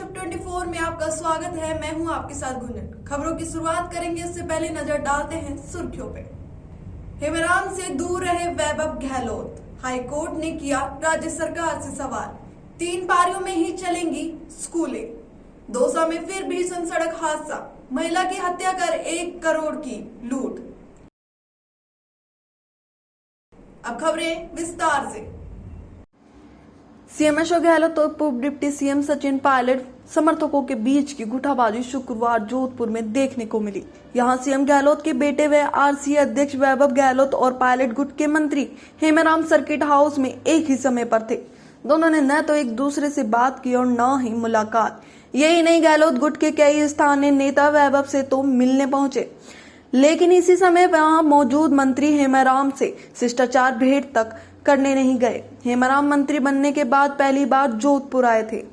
चुप 24 में आपका स्वागत है। मैं हूं आपके साथ गुंजन। खबरों की शुरुआत करेंगे, इससे पहले नजर डालते हैं सुर्खियों पे। हेमराम से दूर रहे वैभव गहलोत, हाईकोर्ट ने किया राज्य सरकार से सवाल। 3 पारियों में ही चलेंगी स्कूलें। दौसा में फिर भीषण सड़क हादसा, महिला की हत्या कर 1 करोड़ की लूट। अब खबरें विस्तार से। सीएम अशोक गहलोत और पूर्व डिप्टी सीएम सचिन पायलट समर्थकों के बीच की गुठाबाजी शुक्रवार जोधपुर में देखने को मिली। यहां सीएम गहलोत के बेटे व आरसीए अध्यक्ष वैभव गहलोत और पायलट गुट के मंत्री हेमराम सर्किट हाउस में एक ही समय पर थे। दोनों ने न तो एक दूसरे से बात की और न ही मुलाकात। यही नहीं, गहलोत गुट के कई स्थानीय नेता वैभव से तो मिलने पहुंचे, लेकिन इसी समय वहां मौजूद मंत्री हेमराम से शिष्टाचार भेंट तक करने नहीं गए। हेमराम मंत्री बनने के बाद पहली बार जोधपुर आए थे।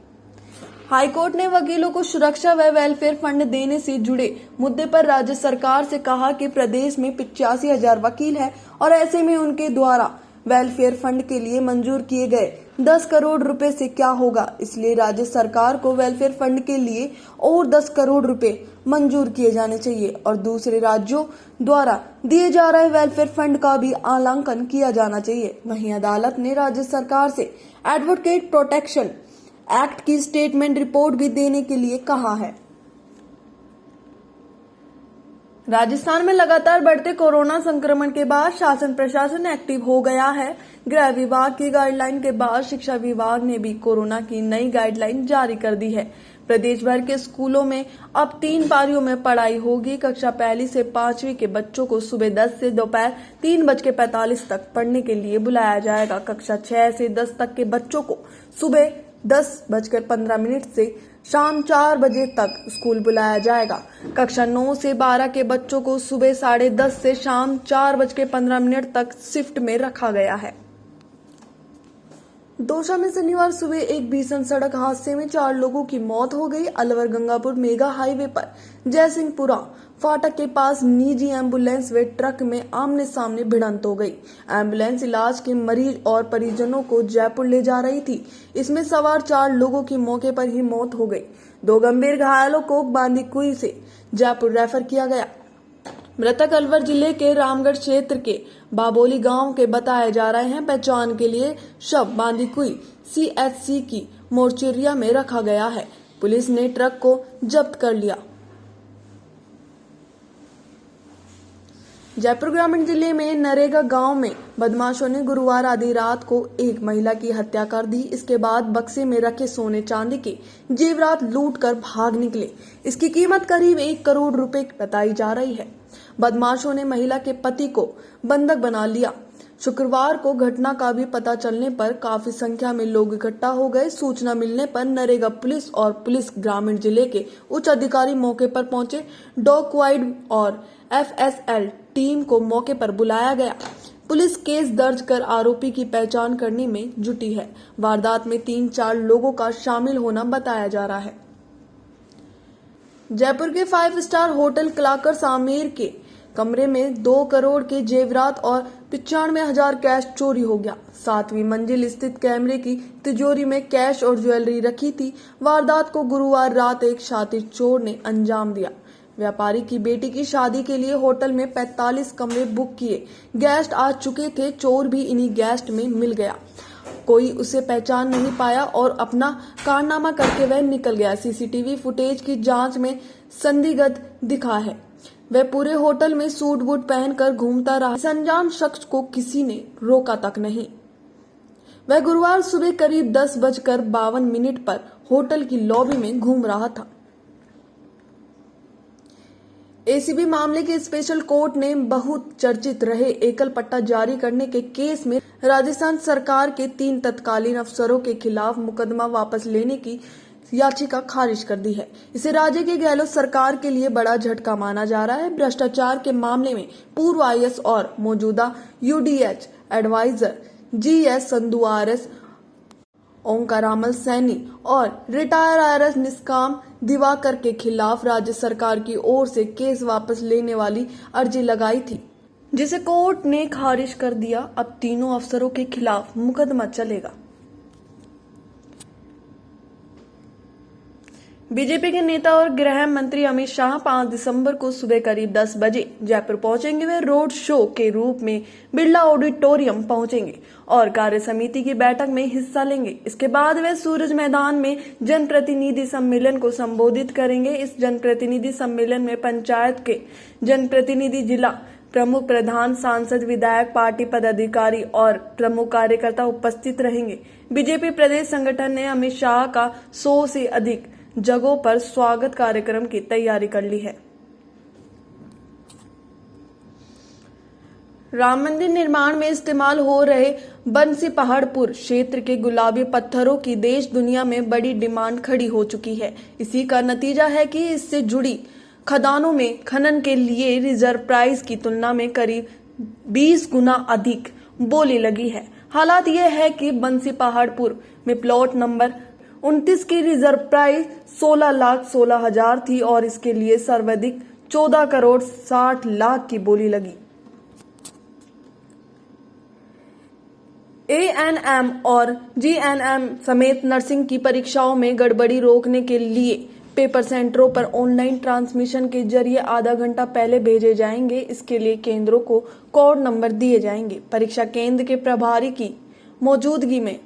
हाईकोर्ट ने वकीलों को सुरक्षा व वेलफेयर फंड देने से जुड़े मुद्दे पर राज्य सरकार से कहा कि प्रदेश में 85,000 वकील हैं और ऐसे में उनके द्वारा वेलफेयर फंड के लिए मंजूर किए गए 10 करोड़ रुपए से क्या होगा। इसलिए राज्य सरकार को वेलफेयर फंड के लिए और 10 करोड़ रुपए मंजूर किए जाने चाहिए और दूसरे राज्यों द्वारा दिए जा रहे वेलफेयर फंड का भी आंकलन किया जाना चाहिए। वहीं अदालत ने राज्य सरकार से एडवोकेट प्रोटेक्शन एक्ट की स्टेटमेंट रिपोर्ट भी देने के लिए कहा है। राजस्थान में लगातार बढ़ते कोरोना संक्रमण के बाद शासन प्रशासन एक्टिव हो गया है। गृह विभाग की गाइडलाइन के बाद शिक्षा विभाग ने भी कोरोना की नई गाइडलाइन जारी कर दी है। प्रदेश भर के स्कूलों में अब 3 पारियों में पढ़ाई होगी। कक्षा 1 से 5वीं के बच्चों को सुबह 10 से दोपहर 3:45 तक पढ़ने के लिए बुलाया जाएगा। कक्षा 6 से 10 तक के बच्चों को सुबह 10:15 से शाम 4 बजे तक स्कूल बुलाया जाएगा। कक्षा 9 से 12 के बच्चों को सुबह 10:30 से शाम 4:15 तक शिफ्ट में रखा गया है। दौसा में शनिवार सुबह एक भीषण सड़क हादसे में 4 लोगों की मौत हो गई। अलवर गंगापुर मेगा हाईवे पर जयसिंहपुरा फाटक के पास निजी एम्बुलेंस व ट्रक में आमने सामने भिड़ंत हो गई। एम्बुलेंस इलाज के मरीज और परिजनों को जयपुर ले जा रही थी। इसमें सवार 4 लोगों की मौके पर ही मौत हो गई। 2 गंभीर घायलों को बांदीकुई से जयपुर रेफर किया गया। मृतक अलवर जिले के रामगढ़ क्षेत्र के बाबोली गांव के बताए जा रहे हैं। पहचान के लिए शव बांदीकुई सीएचसी की मोर्चेरिया में रखा गया है। पुलिस ने ट्रक को जब्त कर लिया। जयपुर ग्रामीण जिले में नरेगा गांव में बदमाशों ने गुरुवार आधी रात को एक महिला की हत्या कर दी। इसके बाद बक्से में रखे सोने चांदी के जेवरात लूट कर भाग निकले। इसकी कीमत करीब 1 करोड़ रुपए बताई जा रही है। बदमाशों ने महिला के पति को बंधक बना लिया। शुक्रवार को घटना का भी पता चलने पर काफी संख्या में लोग इकट्ठा हो गए। सूचना मिलने पर नरेगा पुलिस और पुलिस ग्रामीण जिले के उच्च अधिकारी मौके पर पहुंचे। डॉग क्वाइड और एफएसएल टीम को मौके पर बुलाया गया। पुलिस केस दर्ज कर आरोपी की पहचान करने में जुटी है। वारदात में 3-4 लोगों का शामिल होना बताया जा रहा है। जयपुर के 5 स्टार होटल क्लाकर्स आमेर के कमरे में 2 करोड़ के जेवरात और 95,000 कैश चोरी हो गया। 7वीं मंजिल स्थित कैमरे की तिजोरी में कैश और ज्वेलरी रखी थी। वारदात को गुरुवार रात एक शातिर चोर ने अंजाम दिया। व्यापारी की बेटी की शादी के लिए होटल में 45 कमरे बुक किए। गेस्ट आ चुके थे। चोर भी इन्हीं गेस्ट में मिल गया। कोई उसे पहचान नहीं पाया और अपना कारनामा करके वह निकल गया। सीसीटीवी फुटेज की जांच में संदिग्ध दिखा है। वह पूरे होटल में सूट बूट पहनकर घूमता रहा। इस अनजान शख्स को किसी ने रोका तक नहीं। वह गुरुवार सुबह करीब 10:52 पर होटल की लॉबी में घूम रहा था। एसीबी मामले के स्पेशल कोर्ट ने बहुत चर्चित रहे एकल पट्टा जारी करने के केस में राजस्थान सरकार के 3 तत्कालीन अफसरों के खिलाफ मुकदमा वापस लेने की याचिका खारिज कर दी है। इसे राज्य के गहलोत सरकार के लिए बड़ा झटका माना जा रहा है। भ्रष्टाचार के मामले में पूर्व आईएएस और मौजूदा UDH adviser GS Sandhu, RS Onkaramal Saini और रिटायर आरएस निष्काम दिवाकर के खिलाफ राज्य सरकार की ओर से केस वापस लेने वाली अर्जी लगाई थी, जिसे कोर्ट ने खारिज कर दिया। अब तीनों अफसरों के खिलाफ मुकदमा चलेगा। बीजेपी के नेता और गृह मंत्री अमित शाह 5 दिसंबर को सुबह करीब 10 बजे जयपुर पहुंचेंगे। वे रोड शो के रूप में बिरला ऑडिटोरियम पहुंचेंगे और कार्य समिति की बैठक में हिस्सा लेंगे। इसके बाद वे सूरज मैदान में जनप्रतिनिधि सम्मेलन को संबोधित करेंगे। इस जनप्रतिनिधि सम्मेलन में पंचायत के जनप्रतिनिधि, जिला प्रमुख, प्रधान, सांसद, विधायक, पार्टी पदाधिकारी और प्रमुख कार्यकर्ता उपस्थित रहेंगे। बीजेपी प्रदेश संगठन ने अमित शाह का 100 से अधिक जगहों पर स्वागत कार्यक्रम की तैयारी कर ली है। राम मंदिर निर्माण में इस्तेमाल हो रहे बंसी पहाड़पुर क्षेत्र के गुलाबी पत्थरों की देश दुनिया में बड़ी डिमांड खड़ी हो चुकी है। इसी का नतीजा है कि इससे जुड़ी खदानों में खनन के लिए रिजर्व प्राइस की तुलना में करीब 20 गुना अधिक बोली लगी है। हालात यह है कि बंसी पहाड़पुर में प्लॉट नंबर 29 की रिजर्व प्राइस 16,16,000 थी और इसके लिए सर्वाधिक 14 करोड़ 60 लाख की बोली लगी। ANM और GNM समेत नर्सिंग की परीक्षाओं में गड़बड़ी रोकने के लिए पेपर सेंटरों पर ऑनलाइन ट्रांसमिशन के जरिए आधा घंटा पहले भेजे जाएंगे। इसके लिए केंद्रों को कोड नंबर दिए जाएंगे। परीक्षा केंद्र के प्रभारी की मौजूदगी में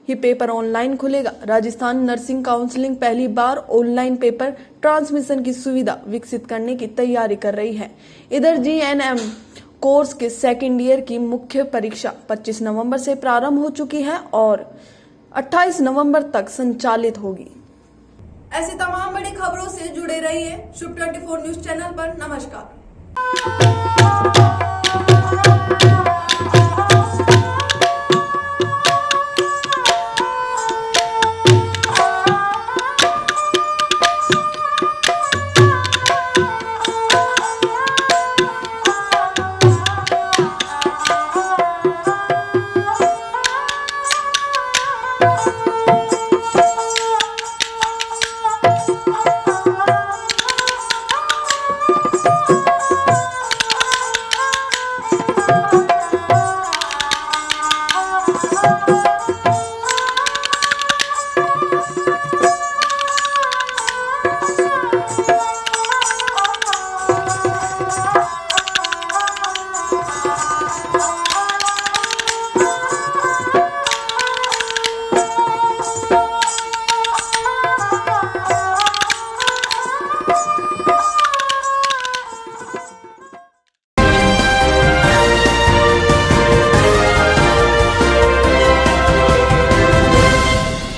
ये पेपर ऑनलाइन खुलेगा। राजस्थान नर्सिंग काउंसिलिंग पहली बार ऑनलाइन पेपर ट्रांसमिशन की सुविधा विकसित करने की तैयारी कर रही है। इधर GNM कोर्स के सेकेंड ईयर की मुख्य परीक्षा 25 नवंबर से प्रारंभ हो चुकी है और 28 नवंबर तक संचालित होगी। ऐसी तमाम बड़ी खबरों से जुड़े रहिए शुभ 24 न्यूज चैनल पर। नमस्कार।